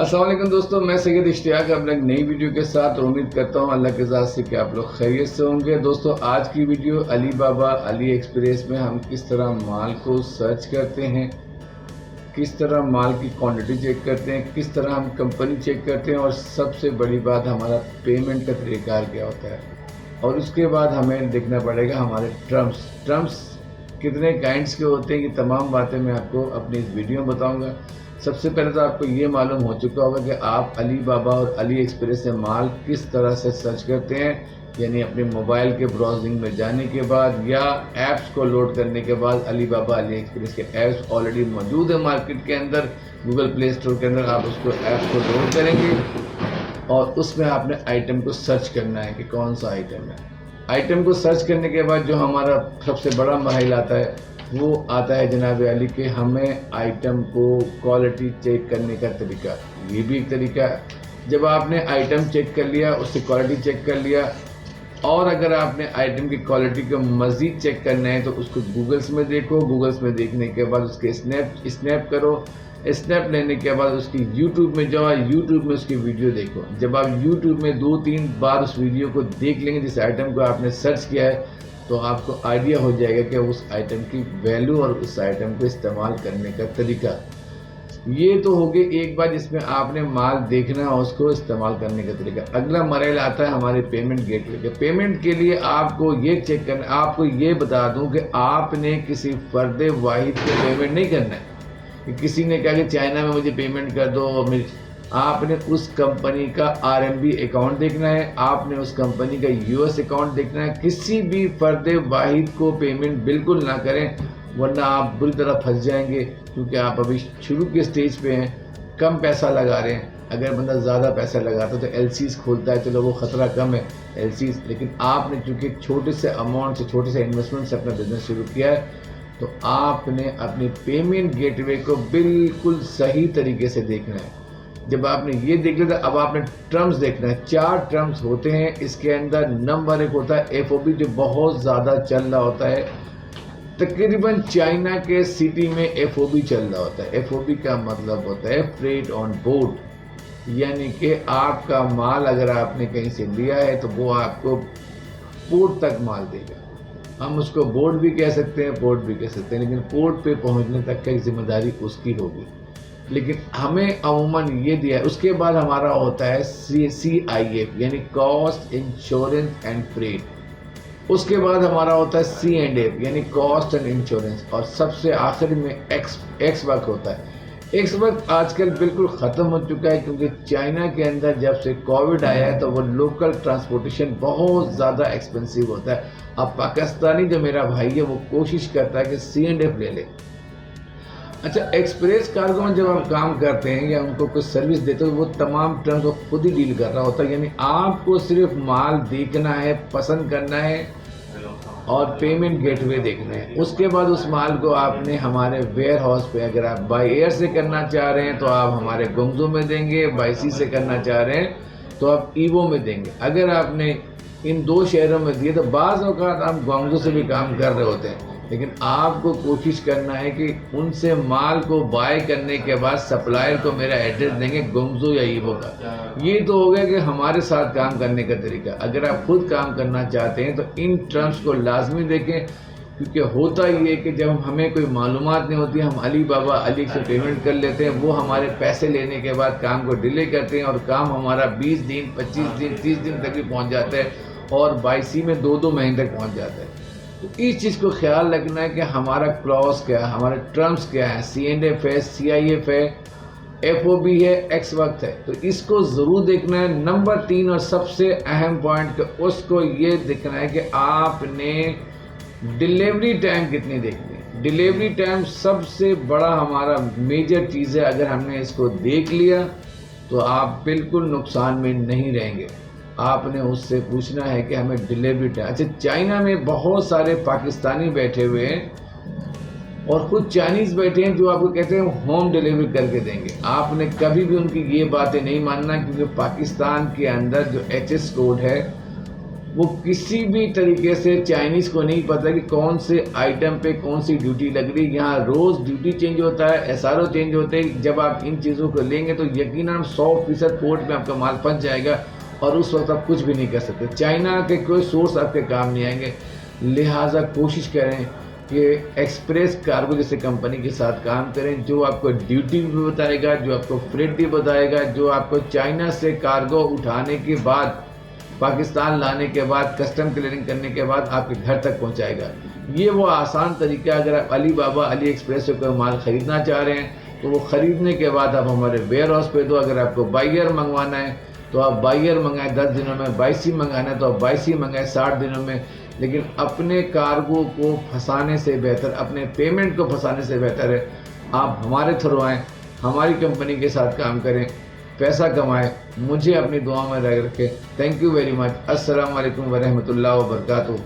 अस्सलाम वालेकुम दोस्तों, मैं सैयद इश्तियाक अब एक नई वीडियो के साथ उम्मीद करता हूँ अल्लाह के ज़ात से कि आप लोग खैरियत से होंगे। दोस्तों आज की वीडियो अली बाबा अली एक्सप्रेस में हम किस तरह माल को सर्च करते हैं, किस तरह माल की क्वांटिटी चेक करते हैं, किस तरह हम कंपनी चेक करते हैं और सबसे बड़ी बात हमारा पेमेंट का तरीक़ार क्या होता है। और उसके बाद हमें देखना पड़ेगा हमारे टर्म्स कितने काइंड्स के होते हैं। ये तमाम बातें मैं आपको अपनी इस वीडियो में बताऊँगा। सबसे पहले तो आपको ये मालूम हो चुका होगा कि आप अली बाबा और अली एक्सप्रेस से माल किस तरह से सर्च करते हैं, यानी अपने मोबाइल के ब्राउजिंग में जाने के बाद या ऐप्स को लोड करने के बाद अली बाबा अली एक्सप्रेस के ऐप्स ऑलरेडी मौजूद है मार्केट के अंदर, गूगल प्ले स्टोर के अंदर। आप उसको ऐप्स को लोड करेंगे और उसमें आपने आइटम को सर्च करना है कि कौन सा आइटम है। आइटम को सर्च करने के बाद जो हमारा सबसे बड़ा मरहला आता है वो आता है जनाब अली के हमें आइटम को क्वालिटी चेक करने का तरीका। ये भी एक तरीका है। जब आपने आइटम चेक कर लिया, उसकी क्वालिटी चेक कर लिया, और अगर आपने आइटम की क्वालिटी को मज़ीद चेक करना है तो उसको गूगल्स में देखो। गूगल्स में देखने के बाद उसके स्नैप करो। स्नैप लेने के बाद उसकी यूट्यूब में जाओ, यूट्यूब में उसकी वीडियो देखो। जब आप यूट्यूब में 2-3 बार उस वीडियो को देख लेंगे जिस आइटम को आपने सर्च किया है, तो आपको आइडिया हो जाएगा कि उस आइटम की वैल्यू और उस आइटम को इस्तेमाल करने का तरीका। ये तो हो गई एक बार जिसमें आपने माल देखना और उसको इस्तेमाल करने का तरीका। अगला मरहला आता है हमारे पेमेंट गेटवे के। पेमेंट के लिए आपको ये चेक करना, आपको ये बता दूं कि आपने किसी फर्द वाहिद को पेमेंट नहीं करना है कि किसी ने कहा कि चाइना में मुझे पेमेंट कर दो। आपने उस कंपनी का RMB अकाउंट देखना है, आपने उस कंपनी का US अकाउंट देखना है। किसी भी फर्द वाहिद को पेमेंट बिल्कुल ना करें, वरना आप बुरी तरह फंस जाएंगे, क्योंकि आप अभी शुरू के स्टेज पे हैं, कम पैसा लगा रहे हैं। अगर बंदा ज़्यादा पैसा लगाता है तो LCs खोलता है, चलो वो ख़तरा कम है LCs। लेकिन आपने चूँकि छोटे से अमाउंट से, छोटे से इन्वेस्टमेंट से अपना बिजनेस शुरू किया है, तो आपने अपनी पेमेंट गेटवे को बिल्कुल सही तरीके से देखना है। जब आपने ये देख लिया, अब आपने टर्म्स देखना है। 4 टर्म्स होते हैं इसके अंदर। नंबर 1 होता है FOB, जो बहुत ज़्यादा चल रहा होता है। तकरीबन चाइना के सिटी में FOB चल रहा होता है। FOB का मतलब होता है फ्रेट ऑन बोर्ड, यानी कि आपका माल अगर आपने कहीं से लिया है तो वो आपको पोर्ट तक माल देगा। हम उसको बोर्ड भी कह सकते हैं, पोर्ट भी कह सकते हैं, लेकिन पोर्ट पे पहुंचने तक की जिम्मेदारी उसकी होगी। लेकिन हमें अमूमन ये दिया है। उसके बाद हमारा होता है CIF, यानी कॉस्ट, इंश्योरेंस एंड फ्रेट। उसके बाद हमारा होता है C&F, यानी कॉस्ट एंड इंश्योरेंस। और सबसे आखिर में एक्स वर्क होता है। एक्स वर्क आजकल बिल्कुल ख़त्म हो चुका है, क्योंकि चाइना के अंदर जब से कोविड आया है तो वो लोकल ट्रांसपोर्टेशन बहुत ज़्यादा एक्सपेंसिव होता है। अब पाकिस्तानी जो मेरा भाई है वो कोशिश करता है कि C&F ले ले। अच्छा, एक्सप्रेस कार्गो में जब हम काम करते हैं या उनको कुछ सर्विस देते हो, वो तमाम टर्म्स वो खुद ही डील कर रहा होता है। यानी आपको सिर्फ माल देखना है, पसंद करना है और पेमेंट गेटवे देखना है। उसके बाद उस माल को आपने हमारे वेयर हाउस पे, अगर आप बाय एयर से करना चाह रहे हैं तो आप हमारे गुंगजो में देंगे, बाय सी से करना चाह रहे हैं तो आप ईवो में देंगे। अगर आपने इन 2 शहरों में दिए तो बाज़ औक़ात हम गुंगजो से भी काम कर रहे होते हैं, लेकिन आपको कोशिश करना है कि उनसे माल को बाय करने के बाद सप्लायर को मेरा एड्रेस देंगे गुंगजो या ईवो का। ये तो हो गया कि हमारे साथ काम करने का तरीका। अगर आप खुद काम करना चाहते हैं तो इन टर्म्स को लाजमी देखें, क्योंकि होता ये है कि जब हमें कोई मालूमात नहीं होती, हम अली बाबा अली से पेमेंट कर लेते हैं। वो हमारे पैसे लेने के बाद काम को डिले करते हैं और काम हमारा 20 दिन, 25 दिन, 30 दिन तक भी पहुँच जाता है और बाय सी में 2-2 महीने तक पहुँच जाता है। तो इस चीज़ को ख्याल रखना है कि हमारा क्लॉज क्या है, हमारे टर्म्स क्या है। C&F है, CIF है, FOB है, एक्स वक्त है, तो इसको ज़रूर देखना है। नंबर 3 और सबसे अहम पॉइंट, उसको ये देखना है कि आपने डिलीवरी टाइम कितनी देखनी है। डिलीवरी टाइम सबसे बड़ा हमारा मेजर चीज़ है। अगर हमने इसको देख लिया तो आप बिल्कुल नुकसान में नहीं रहेंगे। आपने उससे पूछना है कि हमें डिलीवरी टाइम। अच्छा, चाइना में बहुत सारे पाकिस्तानी बैठे हुए हैं और कुछ चाइनीज़ बैठे हैं जो आपको कहते हैं होम डिलीवरी करके देंगे। आपने कभी भी उनकी ये बातें नहीं मानना, क्योंकि पाकिस्तान के अंदर जो HS कोड है वो किसी भी तरीके से चाइनीज़ को नहीं पता कि कौन से आइटम पे कौन सी ड्यूटी लग रही है। यहाँ रोज़ ड्यूटी चेंज होता है, SRO चेंज होते हैं। जब आप इन चीज़ों को लेंगे तो यकीनन 100% पोर्ट में आपका माल फंस जाएगा और उस वक्त आप कुछ भी नहीं कर सकते। चाइना के कोई सोर्स आपके काम नहीं आएंगे। लिहाजा कोशिश करें कि एक्सप्रेस कार्गो जैसे कंपनी के साथ काम करें, जो आपको ड्यूटी भी बताएगा, जो आपको फ्रेट भी बताएगा, जो आपको चाइना से कार्गो उठाने के बाद पाकिस्तान लाने के बाद कस्टम क्लियरिंग करने के बाद आपके घर तक पहुंचाएगा। ये वो आसान तरीका। अगर आप अली बाबा अली एक्सप्रेस से कोई माल ख़रीदना चाह रहे हैं तो वो ख़रीदने के बाद आप हमारे वेयर हाउस पे दो। अगर आपको बायर मंगवाना है तो आप बायर मंगाएं 10 दिनों में, 22 मंगाना है तो आप 22 मंगाएं 60 दिनों में। लेकिन अपने कार्गो को फंसाने से बेहतर, अपने पेमेंट को फंसाने से बेहतर है आप हमारे थ्रू आएँ, हमारी कंपनी के साथ काम करें, पैसा कमाएं, मुझे अपनी दुआ में रख रखें। Thank you very much. अस्सलाम वालेकुम व रहमतुल्लाहि व बरकातुहू।